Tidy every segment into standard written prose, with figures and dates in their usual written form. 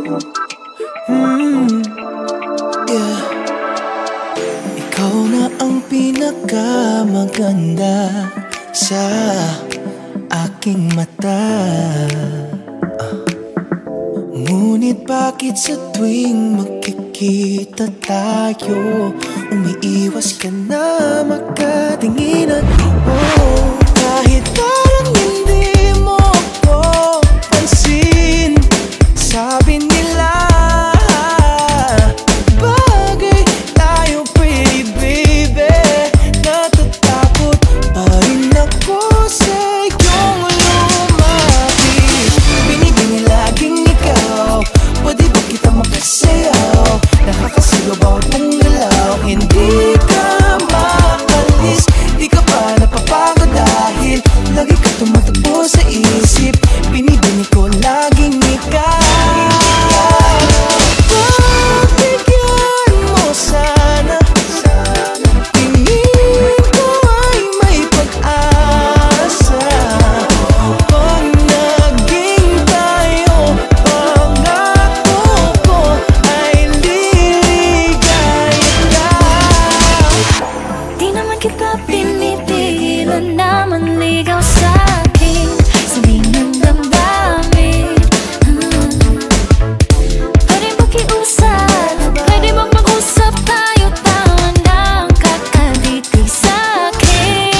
Yeah. Ikaw na ang pinakamaganda sa aking mata. Ngunit bakit sa tuwing magkikita tayo, umiiwas ka na makatingin at kahit parang hindi mo ko pansin. Sabi nila bagay tayo, pretty baby. Natatakot pa rin ako sa iyong lumapit. Binibini laging ikaw, pwede ba kita makasayaw? Nakakasigaw bawat mong galaw. Hindi ka maalis, di ka pa napapagod dahil lagi ka tumatakbo sa isip. Binibini ko laging ikaw. Pagbigyan mo sana, tingin ko ay may pag-asa. Pag naging tayo, pangako ko ay liligaya ka. Di naman kita pinipigilan na manligaw sa akin, sabihin ng damdamin. Pwede makiusap, pwede bang mag-usap tayo? Tawa ng kakaditig sa akin.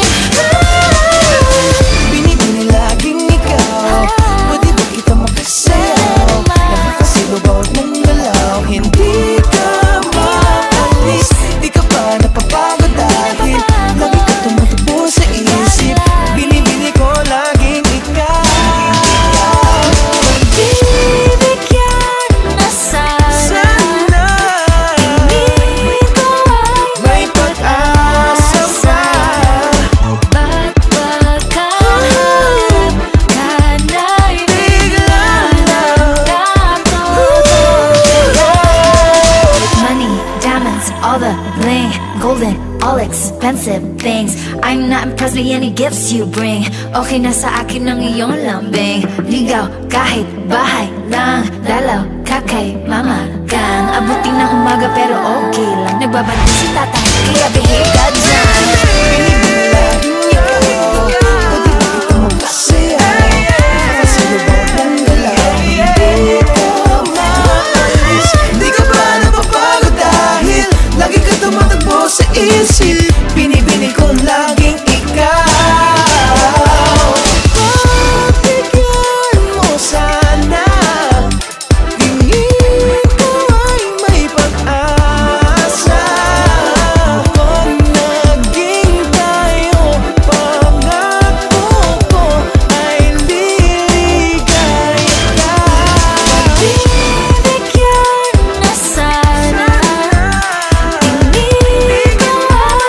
Binibini laging ikaw, pwede ba kita makasayaw? Nakakasigaw bawat mong galaw. Hindi ka maalis, di ka pa napapagod dahil lagi ka tumatakbo sa isip. Binibini ko laging ikaw. Bibigyan na sana, tingin ko ay May pag-asa pa. ba't pagkaharap ka na'y bigla lang money, diamonds, all the bling, golden, all expensive things. I'm not impressed by any gifts you bring. Okay na sa akin ang iyong lambing. Ligaw kahit bahay lang, dalaw ka kay mama gang. Abutin ng umaga pero okay lang, nagbabantay si tatay kaya behave ka dyan. Binibini laging ikaw, pwede ba kita makasayaw? Nakakasigaw bawat mong galaw. Hindi ka maalis, di ka pa napapagod dahil lagi ka tumatakbo sa isip. Binibini ko laging ikaw. Pagbigyan mo sana, tingin ko ay may pag-asa. Pag naging tayo, pangako ko ay liligaya ka. Bibigyan na sana, tingin ko ay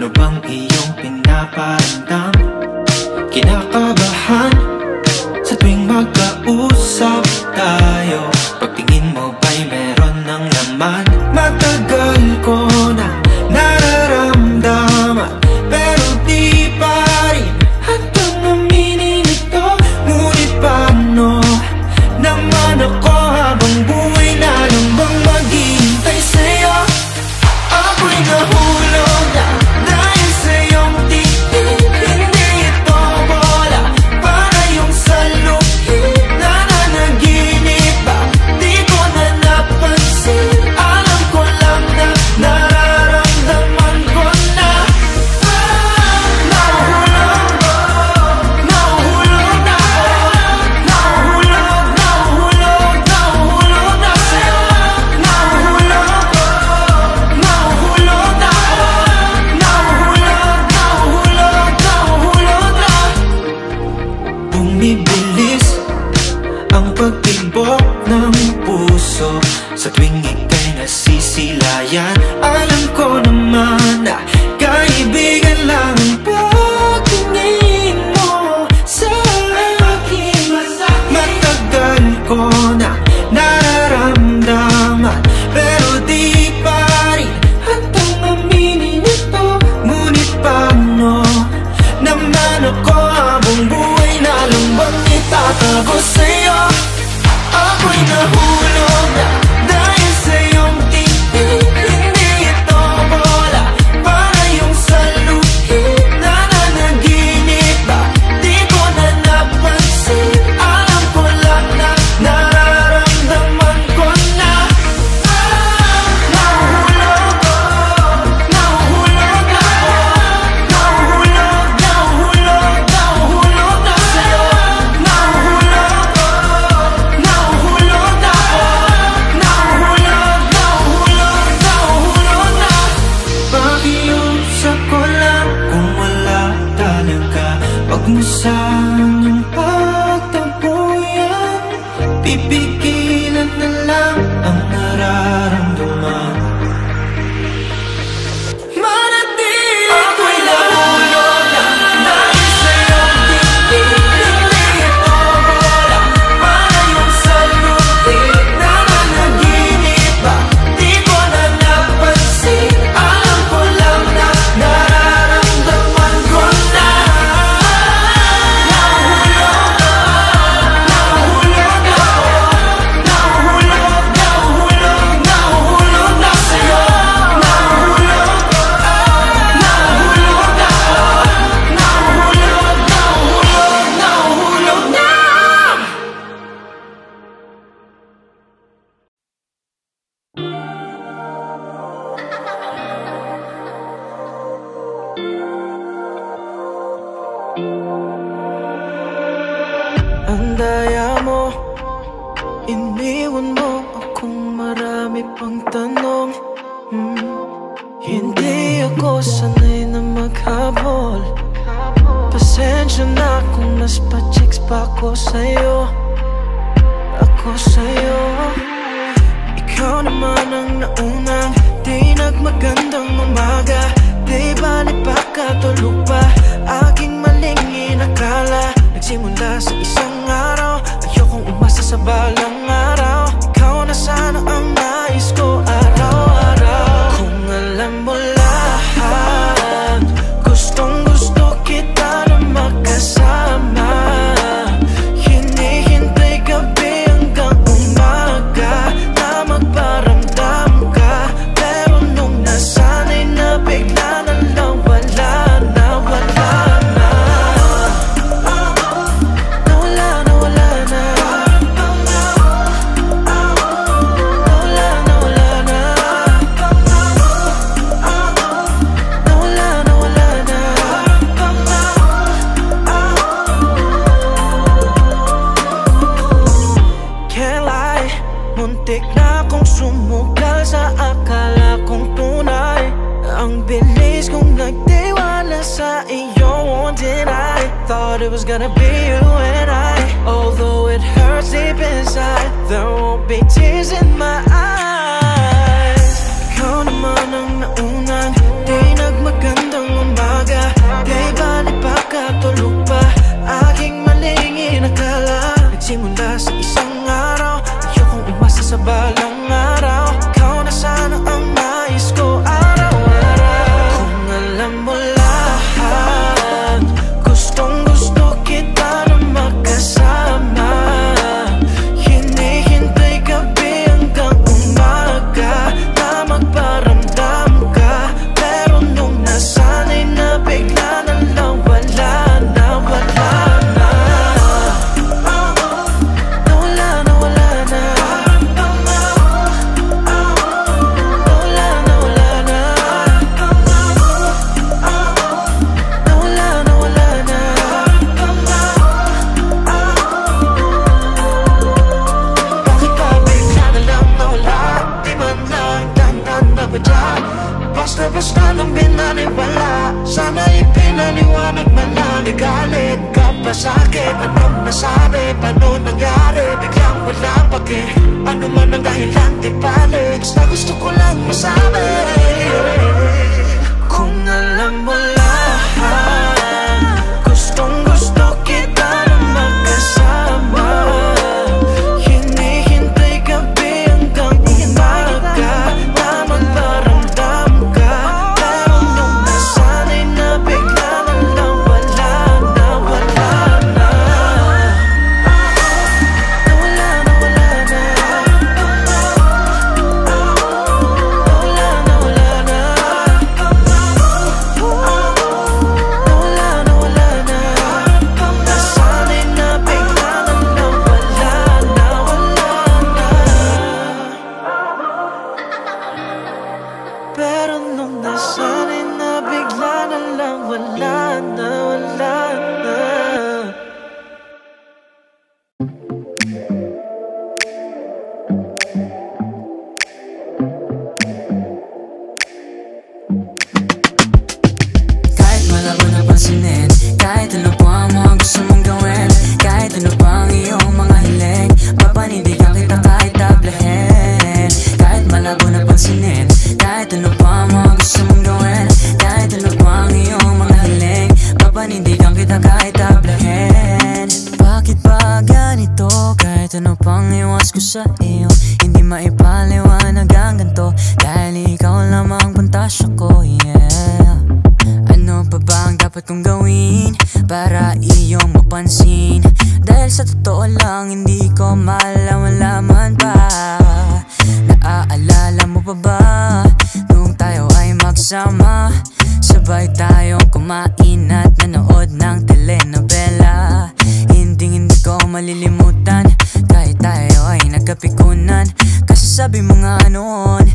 Ano bang iyong pinaparamdam? Kinakabahan sa tuwing magkausap tayo. Pagtingin mo ba'y meron ng laman? Matagal ko na nararamdaman, pero di pa rin hanggang aminin ito. Ngunit paano naman ako habang buhay na lang bang maghihintay sa'yo? Ako'y nahulog na dahil sa iyong titig. Hindi ito bola, para yung saluhin na nanaginip ba? Di ko na napansin, alam ko lang na nararamdaman ko na. Nahuhulog ko, nahuhulog na ako. Nahuhulog, nahuhulog, nahuhulog na sa'yo. Nahuhulog ko, nahuhulog na ako. Nahuhulog, nahuhulog, nahuhulog na. Bumibilis ang pagtibok ng puso sa tuwing ika'y nasisilayan. Alam ko naman na kaibigan lang ang pagtingin mo sa akin. Matagal ko na nararamdaman, pero di pa rin hantang aminin ito. Ngunit paano naman ako habang buhay na lang bang itatago sa'yo? Ako'y nahulog na dahil sa iyong titig. Hindi ito bola, para yung saluhin na nanaginip ba? Di ko na napansin, alam ko lang na nararamdaman ko na. Nahuhulog ko, nahuhulog na ako. Nahuhulog, nahuhulog, nahuhulog na sa'yo. Nahuhulog ko, nahuhulog na ako. Nahuhulog, nahuhulog, nahuhulog na. Pakiusap ko lang kung wala talaga, wag mo sanang pagtampuyan. Pipigilan na lang ang nararamdaman. Manatili ako'y nahulog na dahil sa iyong titig. Hindi ito bola, para yung saluhin na nanaginip ba? Di ko na napansin, alam ko lang na nararamdaman ko na. Nahuhulog ko, nahuhulog na ako. Nahuhulog, nahuhulog, nahuhulog na sa'yo. Nahuhulog ko, nahuhulog na ako. Nahuhulog, nahuhulog, nahuhulog na. Ang daya mo, iniwan mo akong marami pang tanong. Hindi ako sanay na maghabol. Pasensya na kung mas pa-chicks pa ako sa'yo. Ako sa'yo. Ikaw naman ang naunang di nagmagandang umaga. Di bali pa katulog pa, aking maling inakala. Nagsimula sa isang araw, ayokong umasa sa balang araw. Ikaw na sana ang nais ko araw-araw. Kung alam mo lahat, gustong gusto kita na magkasama. Hinihintay gabi hanggang umaga na magparamdam ka. Pero nung nasanay na bigla na lang wala na, wala na. Nawala na, wala na. Nawala na, wala na. Nawala na, wala na. Can't lie, muntik na akong sumugal sa akala kong tunay. Ang bilis kong nagtiwala sa iyo, won't deny. Thought it was gonna be you and I. Although it hurts deep inside, there won't be tears in my eyes. Ikaw naman ang naunang di nagmagandang makatulog pa. Aking maling inakala, nagsimula sa isang araw. Ayokong umasa sa balang araw. Ikaw na sana ang nais ko araw-araw. Kung alam mo lahat, gustong gusto kita na magkasama. Hinihintay gabi hanggang umaga na magparamdam ka. Pero nung nasanay na, bigla na lang wala na, wala na. Nawala na, wala na. Nawala na, wala na. Nawala na, wala na. Bakit ba bigla na lang nawala? Di man lang dahan na ba dyan? Basta-basta nang binaliwala. Sana ipinaliwanag man lang. Galit ka pa sa'kin? Anong nasabi? Paano nangyari? Biglang walang pake. Ano man ang dahilan, di balik. Basta gusto ko lang masabi. Kung alam mo lahat, gustong gusto kita na magkasama. Hinihintay gabi hanggang umaga na magparamdam ka. Pero nung nasanay na, bigla na lang wala na, wala na. Nawala na, wala na. Nawala na, wala na. Nawala na, wala na. Nasanay na, bigla na lang wala na, wala na. Pero nung nasanay na, bigla na lang wala na, wala na. Kahit malabo na pansinin, kahit ano pa ang mga gusto mong gawin, kahit ano pa ang iyong mga hiling, papanindigan kita kahit tablahin. Kahit malabo na pansinin, kahit ano pa ang mga gusto mong gawin, kahit ano pa ang iyong mga hiling, papanindigan kita kahit tablahin. Bakit ba ganito? Kahit ano pang iwas ko sa iyo, hindi maipaliwanag ang ganito. Dahil ikaw lamang pantasya ko, yeah. Ano pa ba ang dapat kong gawin para iyong mapansin? Dahil sa totoo lang, hindi ko malaman pa. Naaalala mo pa ba nung tayo ay magsama? Sabay tayong kumain at nanood ng telenovela. Hindi ko malilimutan kahit tayo ay nagkapikunan. Kasi sabi mo nga noon,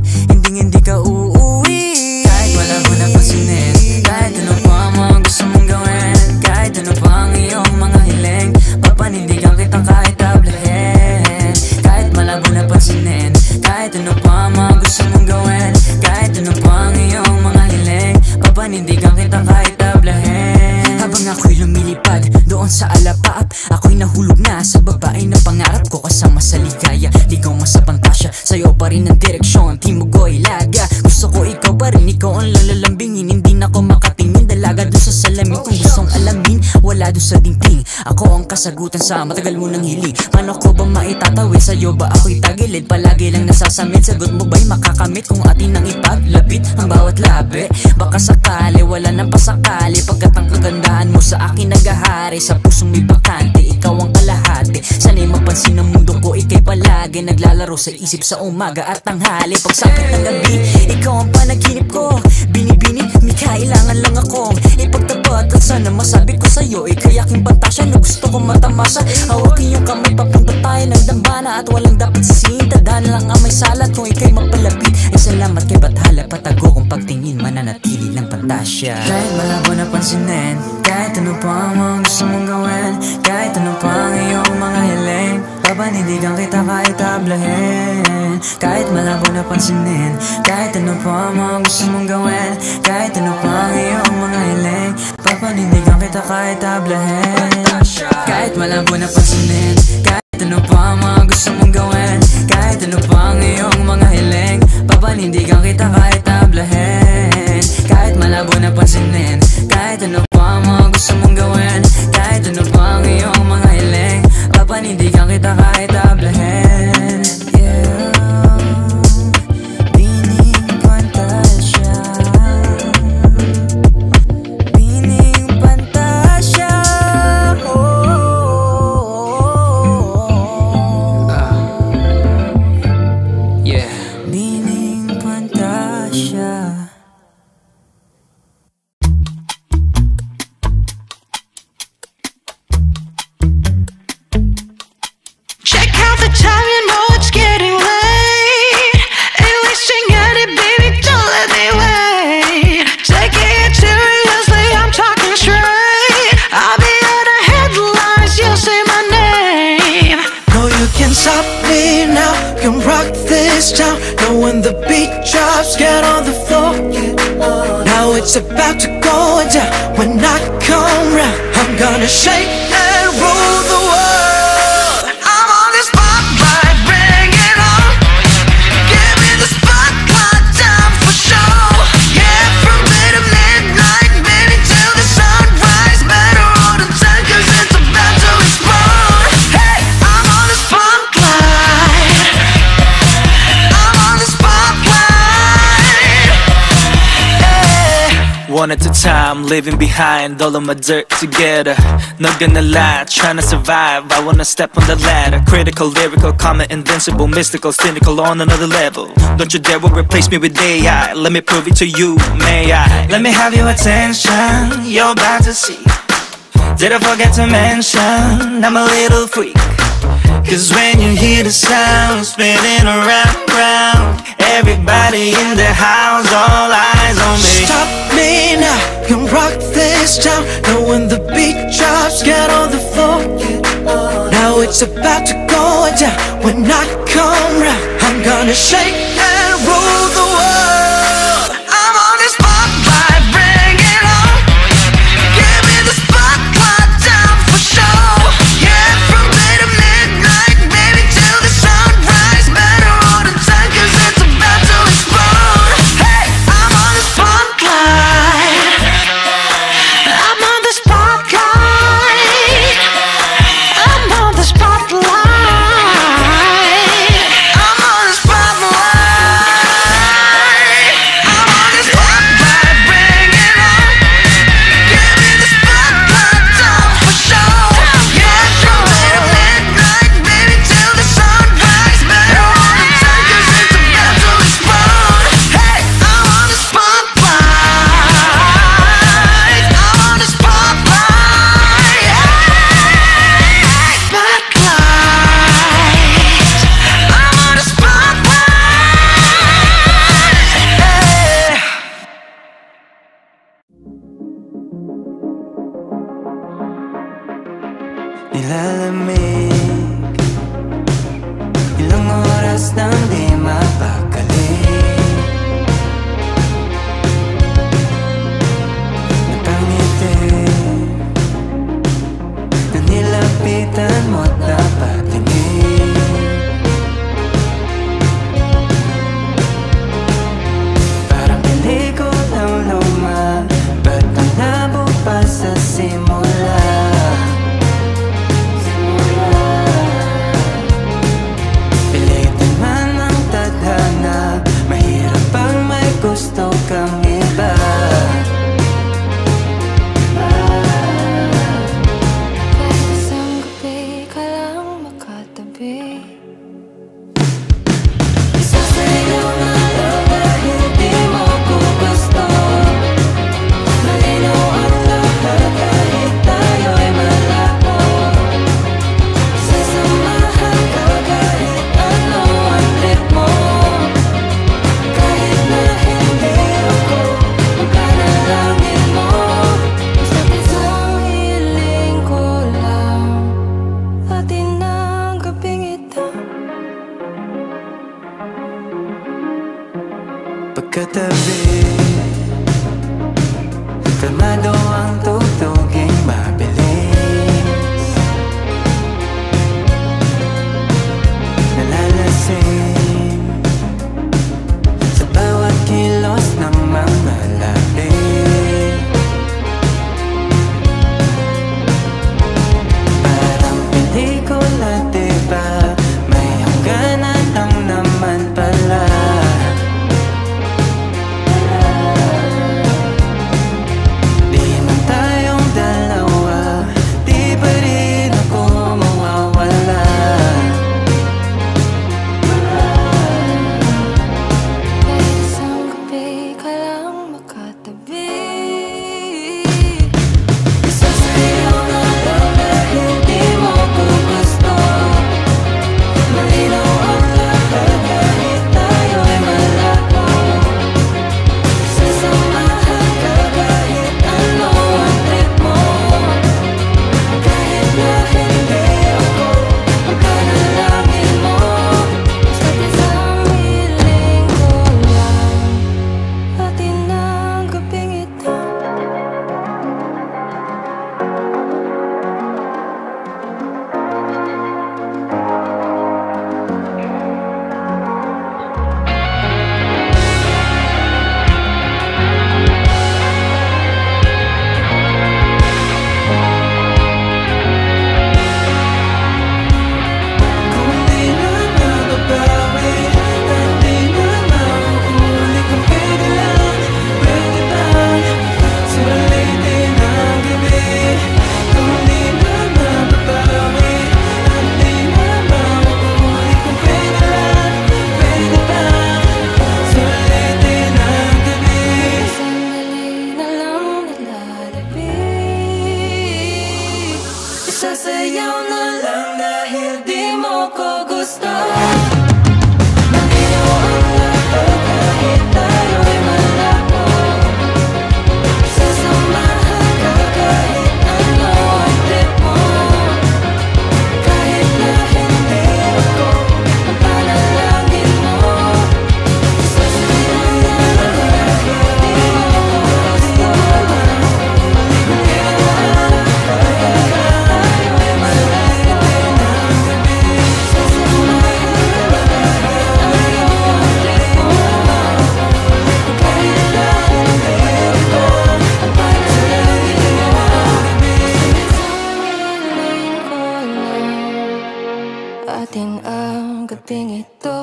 hindi ka uuwi. Kahit wala mo na pansinin, kahit ano pa ang mga gusto mong gawin, kahit ano pa ang iyong mga hiling, papanindigan kita kahit tablahin. Kahit malabo na pansinin, kahit ano pa ang mga gusto mong gawin, kahit ano pa ang iyong mga hiling, papanindigan kita kahit tablahin. Habang ako'y lumilipad doon sa alapaap, ako'y nahulog na sa babae na pangarap ko. Kasama sa ligaya, ligaw mo sa pantasya, sa'yo pa rin ang direksyon, timog o ilaga. Gusto ko ikaw pa rin, ikaw ang lalalambingin. Hindi na ko makatingin, dalaga doon sa salamin. Kung gustong alamin, wala doon sa dingding. Ako ang kasagutan sa matagal mo ng hiling. Paano ko ba maitatawid, sa'yo ba ako'y tagilid? Palagi lang nasasamit, sagot mo ba'y makakamit? Kung atin ang ipaglapit ang bawat labi, baka sakali, wala nang pasakali. Pagkat ang kagandahan mo sa akin naghahari, sa pusong may bakante, ikaw ang kalahati. Sana'y mapansin ng mundo ko, ika'y palagi naglalaro sa isip sa umaga at tanghali. Pagsapit ng gabi, ikaw ang panaginip ko. Binibini, may kailangan lang akong ipagtapat. At sana masabi ko sa'yo, ika'y aking pantasya na gusto ko matamasa. Hawakin yung kamay, papunta tayo ng dambana. At walang dapat sisihin, tadhana lang ang may salat. Kung ika'y mapalapit, ay salamat kay Bathala. Patago kung pagtingin, mananatili lang pantasya. Kahit malabo na pansinin, kahit ano pa ang mga gusto mong gawin, kahit ano pa ang iyong mga hiling, papanindigan kita kahit tablahin. Kahit malabo na pansinin, kahit ano pa ang mga gusto mong gawin, kahit ano pa ang iyong mga hiling, papanindigan kita kahit tablahin. Kahit malabo na pansinin, kahit ano pa ang mga gusto mong gawin, kahit ano pa ang iyong mga hiling, papanindigan kita kahit tablahin. Kahit malabo na pansinin, kahit ano pa ang mga gusto mong gawin, this town. Knowing the beat drops, get on the floor. Now it's about to go down. When I come round, I'm gonna shake and rule the world. I'm on the spotlight, bring it on. Give me the spotlight, time for show. Yeah, from day to midnight, maybe till the sunrise. Better hold on tight, cause it's about to explode. Hey, I'm on the spotlight. I'm on the spotlight. Hey. One at a time, leaving behind all of my dirt together. Not gonna lie, trying to survive, I wanna step on the ladder. Critical, lyrical, comment, invincible, mystical, cynical, on another level. Don't you dare replace me with AI, let me prove it to you, may I? Let me have your attention, you're about to see. Did I forget to mention, I'm a little freak. Cause when you hear the sound spinning around, round, everybody in the house, all eyes on me. Stop me now, you rock this town. Knowing the beat drops, get on the floor. Now it's about to go down. When I come round, I'm gonna shake and rule the world. I'm on the spotlight, bring it on. Give me the spotlight, time for show. Yeah, from day to midnight, maybe till the sunrise. Better hold on tight, cause it's about to explode. Hey, I'm on the spotlight. I'm on the spotlight. I'm on the spotlight. I'm on the spotlight. I'm on the spotlight, bring it on. Give me the spotlight, time for show. Yeah, from day to midnight, maybe till the sunrise. Better hold on tight, cause it's about to explode. Hey, I'm on the spotlight. I'm on the spotlight. Spotlight. I'm on the spotlight. Nilalamig, ilang oras nang di mapakali. Napangiti na nilapitan mo't napatingin. Parang pelikulang luma, ba't malabo pa sa simula? Pilitin man ang tadhana, mahirap pang may gusto kang iba. Kahit isang gabi ka lang makatabi, Isa sa'yo nga lang na hindi mo ko gusto. Malinaw ang lahat kahit tayo'y malabo. Sasamahan ka kahit ano ang trip mo. Kahit na hindi ako magkanalangin mo. basta't isang hiling ko lang, atin ang gabing ito. Pagkatabi, kalmado ang tutuging mabilis. Nalalasing sa bawat kilos ng mga labi. Parang pelikula, diba? May hangganan lang naman pala. na lang dahil di mo ko gusto. Maniwang ako kahit tayo'y malabo. Sasamahan ka kahit ano ang trip mo. Kahit na hindi ako ang panalangin mo. Sasamahan na lang dahil di mo ko gusto. Atin ang gabing ito.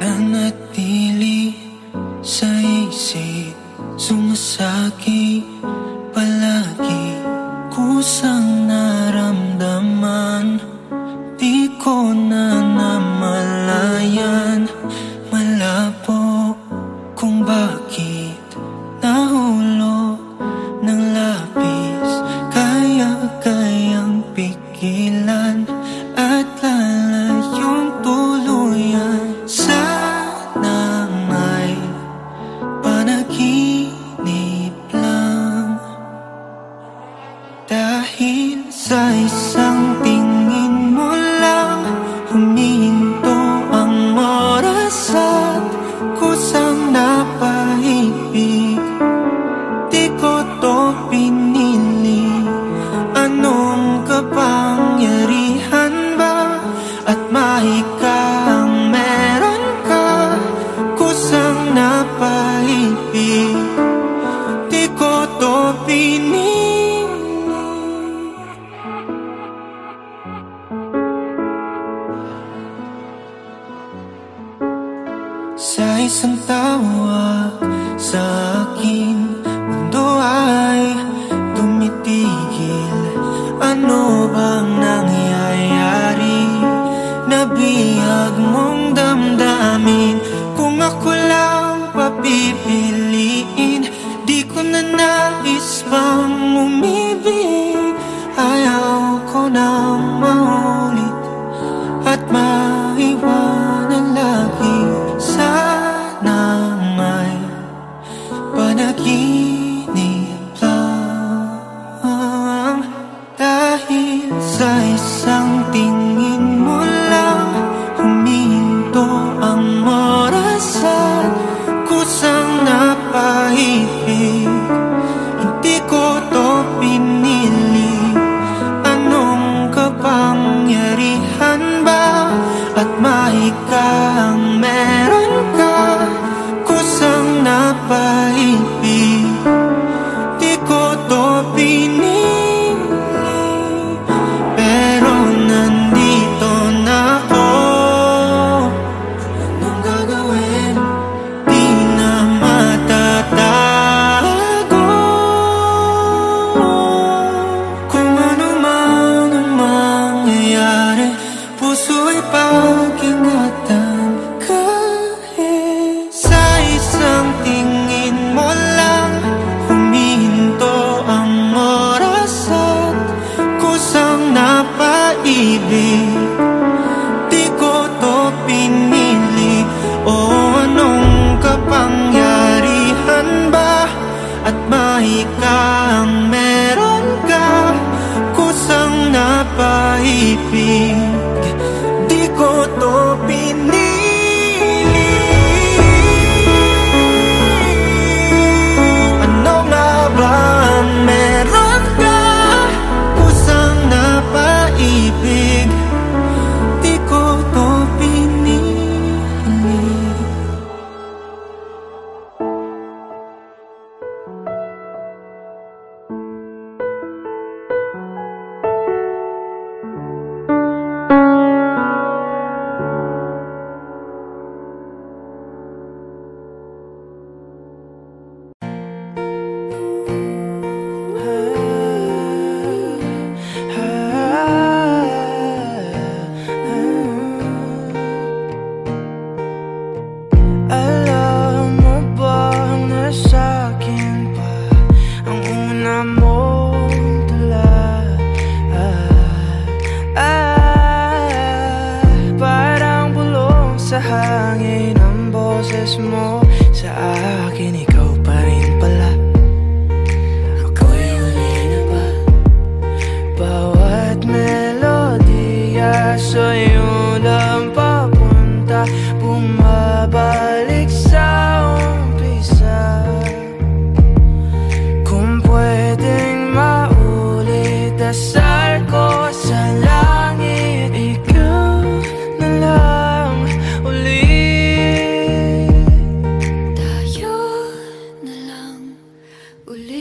Nanatili sa isip, sumasakit palagi, kusang naramdaman. Di ko na namalayan, malabo kung bakit nahulog ng labis. Kaya-kayang pigilan at lalayong tuluyan. Sana may panaginip lang, dahil sa isang tingin mo lang humihinto ang oras at kusang napaibig. Di ko to pinili, anong kapangyarihan ba? At mahika ang meron ka, kusang napaibig. Di ko to pinili. Sa isang tawag sa akin, mundo ay tumitigil. Ano bang nangyayari? Nabihag mong damdamin. Kung ako lang papipiliin, di ko na nais pang umibig. Ayaw ko nang maulit at maiwanan lagi. Sana may panaginip lang, dahil sa isang tingin mo lang huminto ang oras at kusang napaibig. Hindi ko to pinili, anong kapangyarihan ba? At mahika ang meron ka, kusang napaibig. Di ko to pinili, pero nandito na ako. Anong gagawin? Di na matatago. Kung ano man ang mangyayari, puso'y pag-ingatan. Kahit sa isang tingin mo lang humihinto ang oras at kusang napaibig. Di ko to pinili, o anong kapangyarihan ba? At mahika ang meron ka, kusang napaibig. Di ko to pinili. Ano nga ba ang meron ka, kusang napaibig? Di ko to pinili. sa'yo lang papunta, bumabalik sa umpisa. Kung pwedeng maulit, dasal ko sa langit, ikaw na lang ulit. Tayo na lang ulit.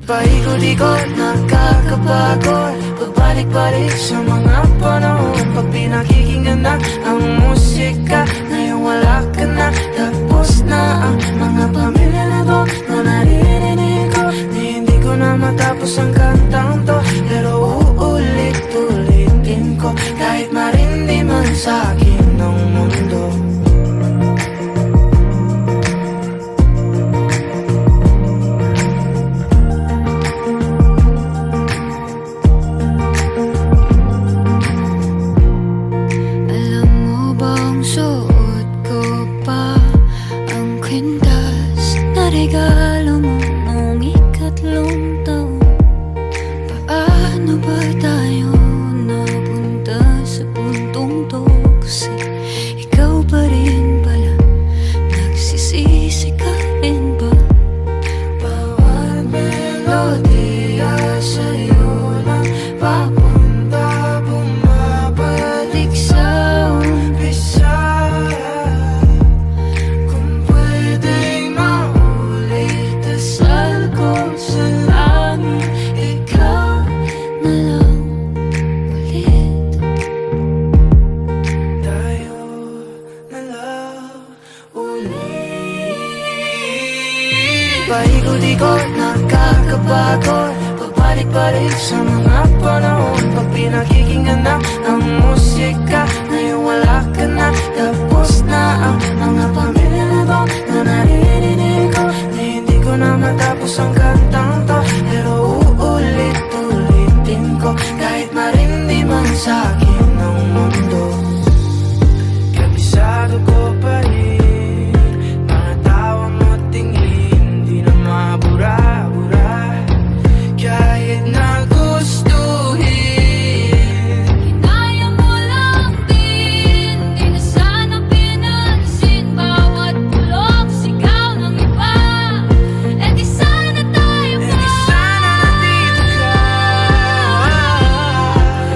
Paikot-ikot, nakakapagod, pabalik-balik sa mga panahon. Pag pinakikinggan na ang musika, ngayon wala ka na. Tapos na ang mga pamilya na to, no naririnig ko. Hindi ko na matapos ang kantang to, pero uulit-ulitin ko, kahit marindi man sa akin ng mundo. Regalo mo noong ikatlong taon. Paano ba tayo napunta sa puntong to? Kasi ikaw pa rin pala, nagsisisi ka rin ba? Bawat melodiya sa'yo lang papunta, bumabalik sa umpisa. Paikot-ikot, nakakapagod, pabalik-balik sa mga panahon. Pag pinakikinggan na ang musika, ngayon wala ka na. Tapos na ang mga pamilya na to, no naririnig ko. Hindi ko na matapos ang kantang to, pero uulit-ulitin ko, kahit marindi man sa akin ng mundo. Kabisado ko pa rin mabura-bura, kahit na gustuhin. Kinaya mo lang din, di na sana pinansin bawat bulong sigaw ng iba. E di sana tayo pa, e di sana nandito ka,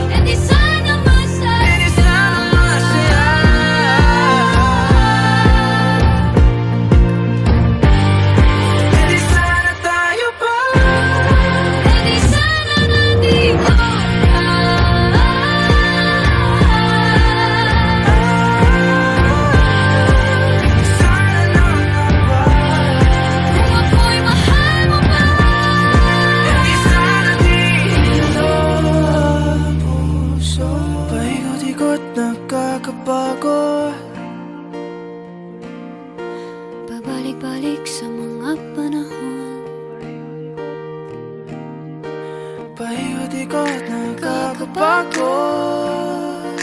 e di sana masaya, e di sana masaya. Nakakapagod, pabalik-balik sa mga panahon. paikot-ikot, nakakapagod.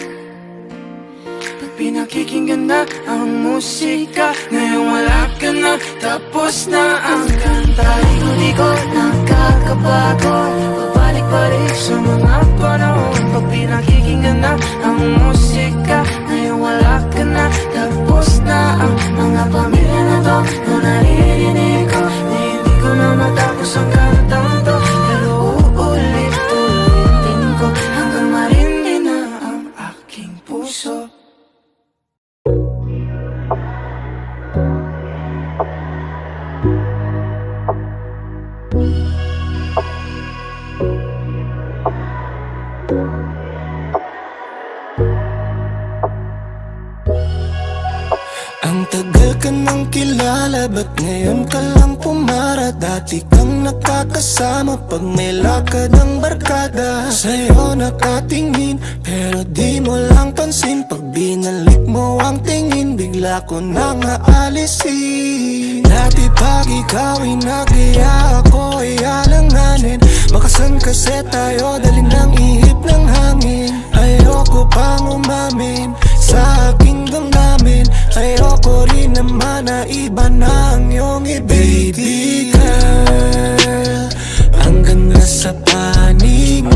Pag pinakikinggan na ang musika, ngayon wala ka na. Tapos na ang kanta. Paikot-ikot, nakakapagod, pabalik-balik sa mga panahon. Pag pinakikinggan na ang musika, ngayon wala ka na. Tapos na ang mga pamilya na to, no naririnig ko. Hindi ko na matapos ang kantang to, pero uulit-ulitin ko, hanggang marindi na ang aking puso. Ang tagal ka nang kilala, ba't ngayon ka lang pumara? Dati kang nakakasama pag may lakad ang barkada. Sa'yo nakatingin, pero di mo lang pansin. Pag binalik mo ang tingin, bigla ko nang aalisin. Dati pag ikaw ay nag-iya, ako ay alanganin. Makasan kasi tayo, dali ng ihip ng hangin. Ayoko pang umamin sa aking damdamin. Ayoko rin naman na iba na ang iyong baby girl. Ang ganda sa paningin,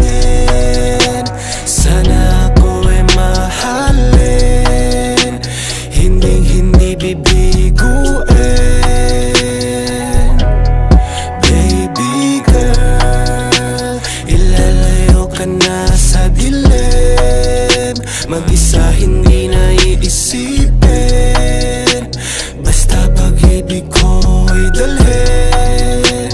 ka na sa dilim. Mag-isa hindi na iisipin, basta pag-ibig ko'y dalhin.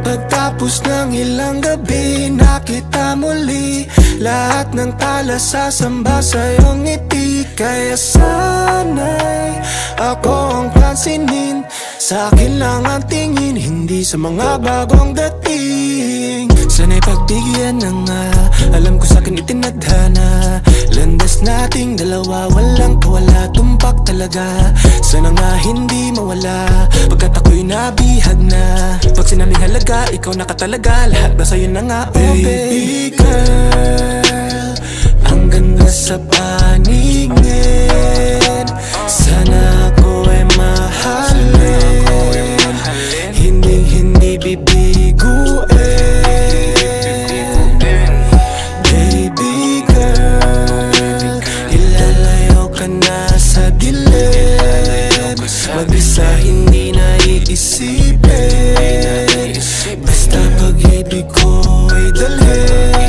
Pagtapos ng ilang gabi, nakita muli lahat ng tala sasamba sa iyong ngiti. Kaya sana'y ako ang pansinin, sa akin lang ang tingin, hindi sa mga bagong dating. Sana'y pagbigyan na nga, alam ko sa'kin itinadhana. Landas nating dalawa, walang kawala, tumpak talaga. Sana nga hindi mawala, pagkat ako'y nabihag na. Pag sinabing halaga, ikaw na ka talaga, lahat na sa'yo na nga. Oh baby girl, ang ganda sa paningin, sana ako ay mahalin, hindi bibiguin. Baby girl, ilalayo ka na sa dilim. Mag-isa hindi na iisipin, basta pag-ibig ko'y dalhin.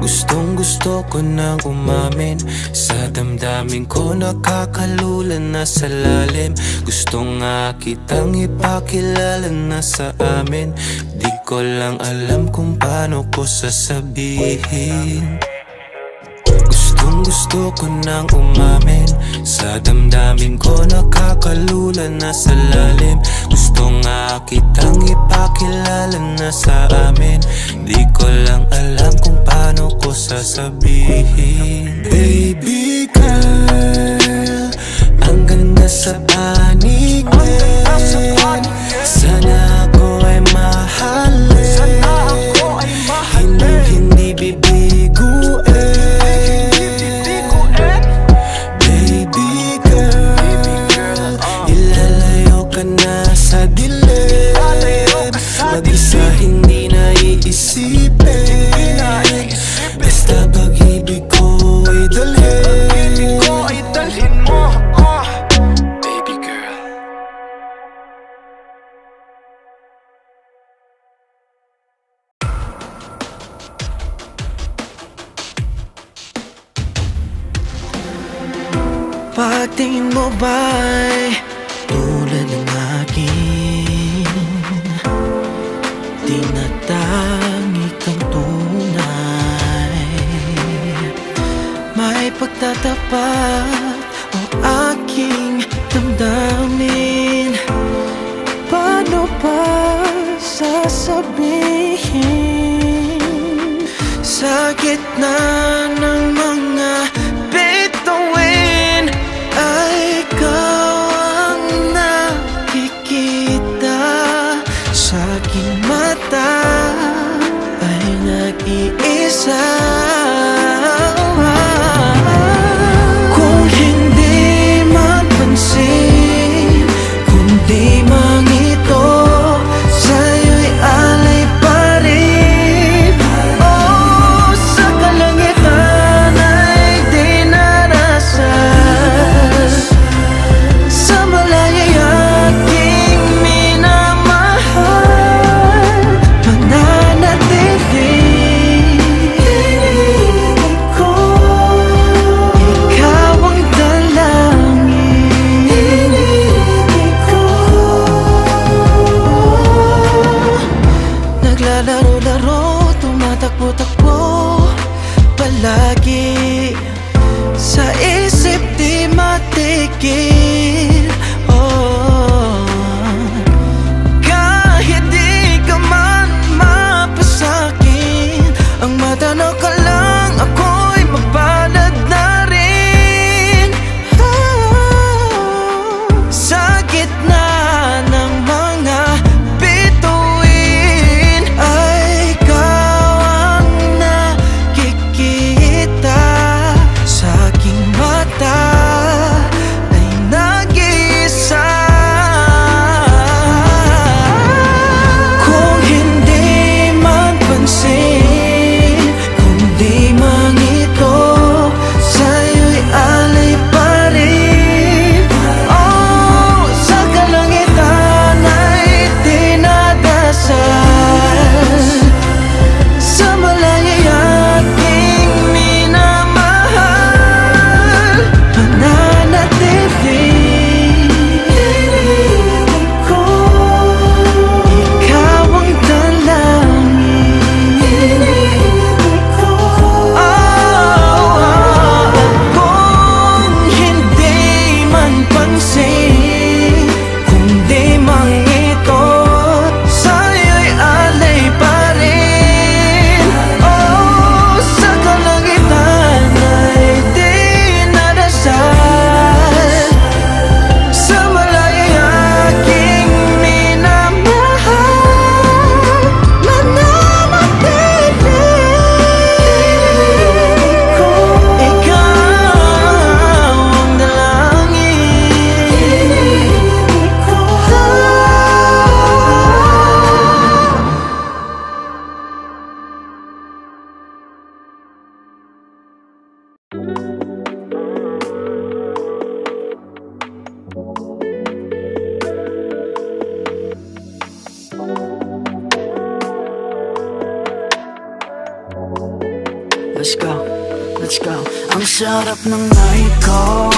Gustong gusto ko nang umamin, sa damdamin ko nakakalulan na sa lalim. Gusto nga kitang ipakilala na sa amin, di ko lang alam kung paano ko sasabihin. Gustong gusto ko nang umamin, sa damdamin ko nakakalulan na sa lalim. Gusto nga kitang ipakilala na sa amin, di ko lang alam kung paano ko sasabihin. Baby girl, ang ganda sa paningin, sana ako ay mahalin, hindi bibiguin. Baby girl, ilalayo ka na sa dilim. Mag-isa hindi na iisipin, basta pag-ibig ko'y dalhin. Baby girl. Pagtingin mo ba'y tulad ng akin, tinatanggi kang tunay, may pagtatapat ang aking damdamin. Paano pa sasabihin, sa gitna ng mga bituin ay ikaw ang nakikita, sa aking mata ay nag-iisa. Kung hindi mapansin, kundi mangito, sa'yo'y alay pa rin. Oh, sa kalangitan ay di narasas, sa malaya'y aking minamahal, mananatili. let's go, let's go. Ang sarap ng night ko,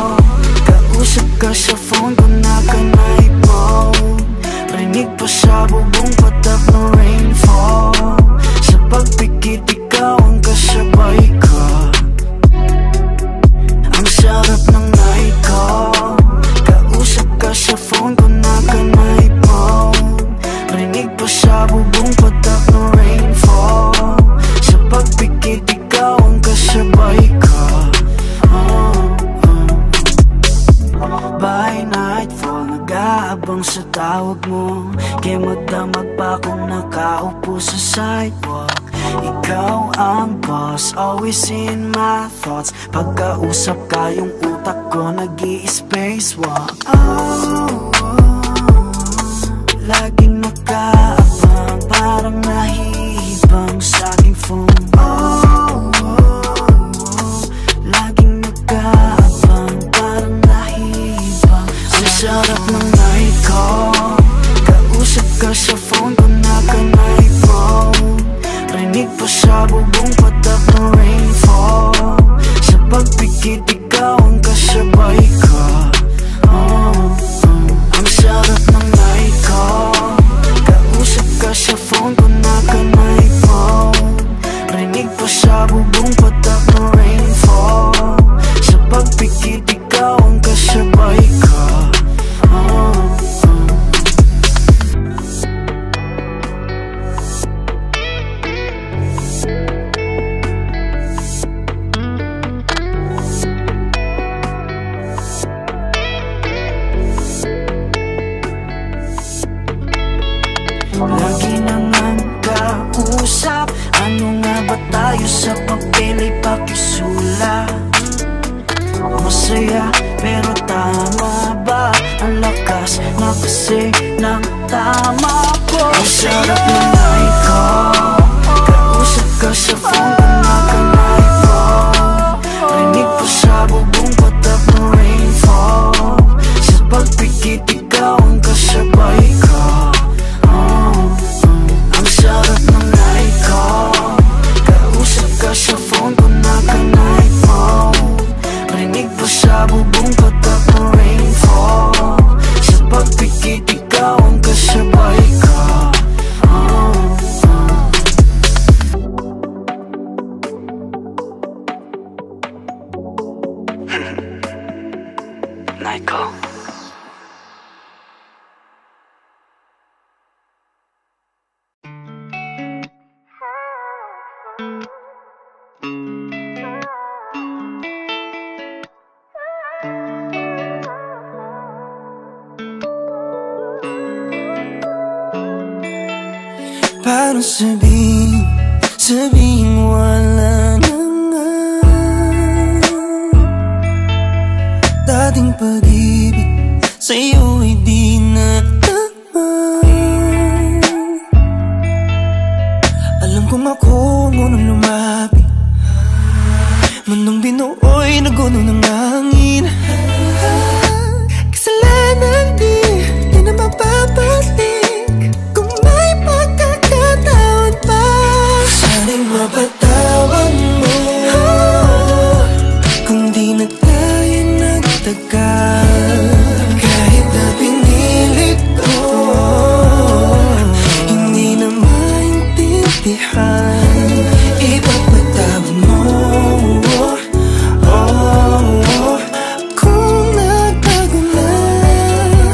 kausap ka sa phone ko, naka-night mode. Rinig pa sa bubong patak ng rainfall. Sa pagpikit ikaw ang kasabay ko. Ang sarap ng night ko, kausap ka sa phone ko, naka-night mode. Rinig pa sa bubong patak ng rainfall. Sa pagpikit ikaw ang kasabay ko. By nightfall, nag-aabang sa tawag mo. Kaya magdamag pa kung nakaupo sa sidewalk. Ikaw ang boss, always in my thoughts. Pagkausap ka, yung utak ko nag-i-spacewalk. Laging nakaabang, parang nahihibang sa aking phone. Laging nakaabang, parang nahihibang. Ang sarap ng night ko, kausap ka sa phone ko, naka-night mode. Rinig pa sa bubong patak ng rainfall. Sa pagpikit ikaw ang kasabay ko. Ang sarap ng night ko, kausap ka sa phone ko, naka-night mode. Rinig pa sa bubong patak ng rainfall. Sa pagpikit ikaw ang kasabay ko. Lagi nang kausap, ano nga ba tayo sa papel ay pakisulat? Masaya pero tama ba? Ang lakas na kasi ng tama ko. Ang sarap ng night ko, kausap ka sa phone ko, naka-night mode. Rinig pa sa bubong patak ng rainfall. Sa pagpikit ikaw ang kasabay ko. Ang sarap ng night ko, kausap ka sa phone ko, naka-night mode. Rinig pa sa bubong patak ng rainfall. Sa pagpikit ikaw ang kasabay ko. Night ko. Paano sabihin wala na nga. Dating pag-ibig sa'yo'y di na tama. Alam kong ako ang unang lumapit, mundong binuoy naguno ng hangin. Kasalanan di na mapapalik. Mapatawad mo kung di na tayo nagtagal. Kahit na pinilit ko, hindi na maintindihan. Ipapatawad mo, kung nagbago na.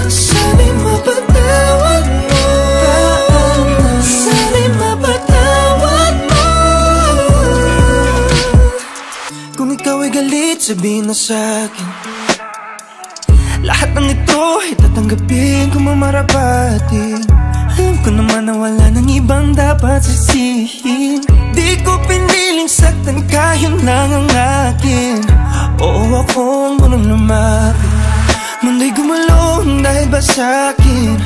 Sana'y mapatawad mo, sana'y mapatawad mo. Kung ikaw ay galit, sabihin na sa'kin. Lahat ng ito ay tatanggapin kung mamarapatin. Alam ko naman na wala nang ibang dapat sisihin. Di ko piniling saktan ka, yun lang ang akin. Oo, ako ang unang lumapit. Mundo'y gumulong dahil ba sa'kin?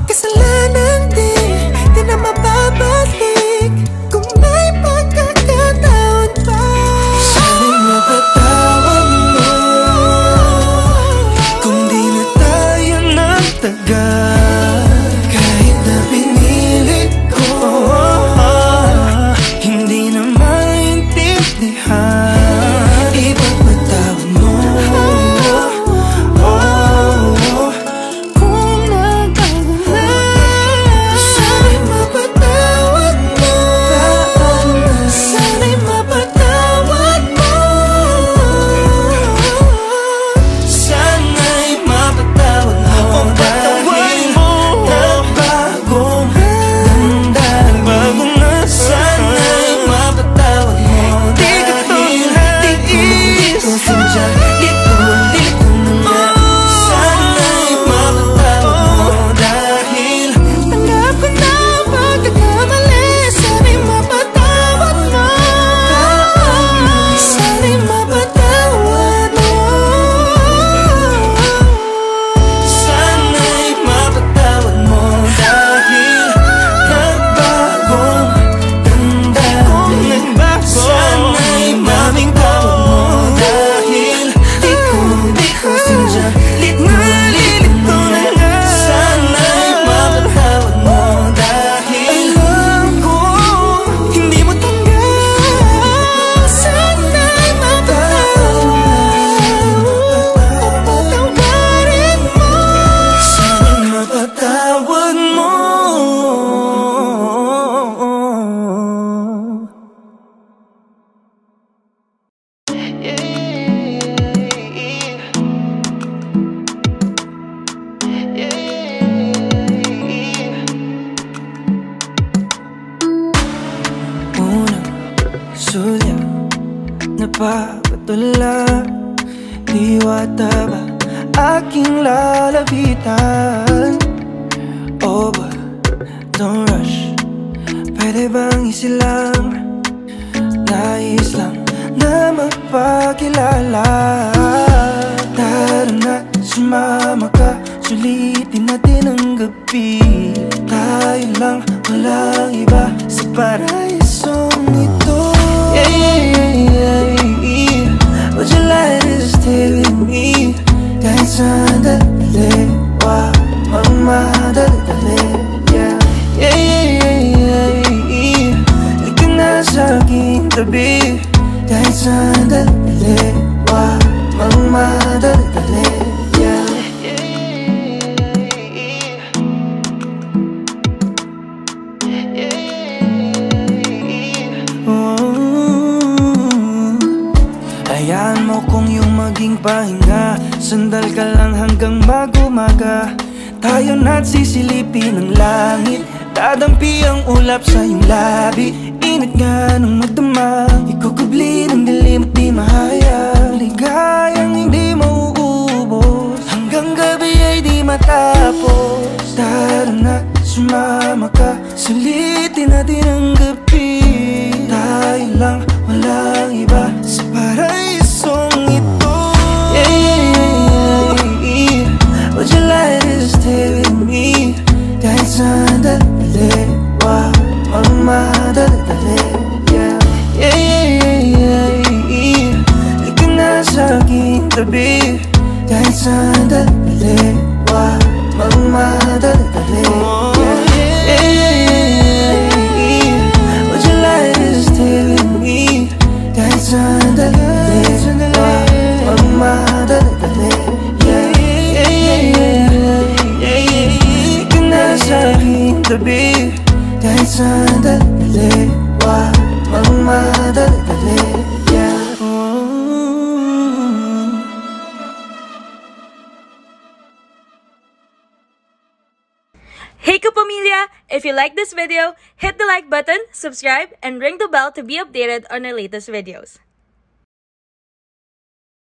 Kasalanan di na mababalik. Kung may pagkakataon pa, sana'y mapatawad mo kung di na tayo nagtagal. Kahit na pinilit ko, hindi naman nagpapatula? Diwata ba aking lalapitan? Oh ba, don't rush. Pwede bang isilang? Nais lang na magpakilala. Tara na, sumama ka, sulitin natin ang gabi. Tayo lang, walang iba sa paraisong ito. Yeah, yeah, yeah, yeah. Would you like to stay with me? Kahit sandali, wag magmadali. Yeah, yeah, yeah, yeah, yeah. Ika na sa aking tabi. Kahit sandali, wag magmadali. Yeah. Hayaan mo kung yung maging pahinga. Sandal ka lang hanggang mag-umaga. Tayo na't sisilipin ng langit. Dadampi ang ulap sa iyong labi. Init nga ng magdama. Ikukubli ng dilim at di mahayag. Ligayang hindi mauubos. Hanggang gabi ay di matapos. Tara na, sumama ka, sulitin natin ang gabi. Tayo lang, walang iba sa paraisong ito. Yeah, yeah, yeah, yeah. Would you like to stay with me? Kahit sandali, wag magmadali. Yeah, yeah, yeah, yeah, yeah. Ika na sa aking tabi. Kahit sandali, wag magmadali. Yeah, yeah, yeah, yeah. Would you like to stay with me? Kahit sandali, wag magmadali. Yeah, yeah, yeah, yeah, yeah. Ika na sa aking tabi. Kahit sandali, wag magmadali. Yeah. Hey Kapamilya! If you like this video, hit the like button, subscribe, and ring the bell to be updated on our latest videos.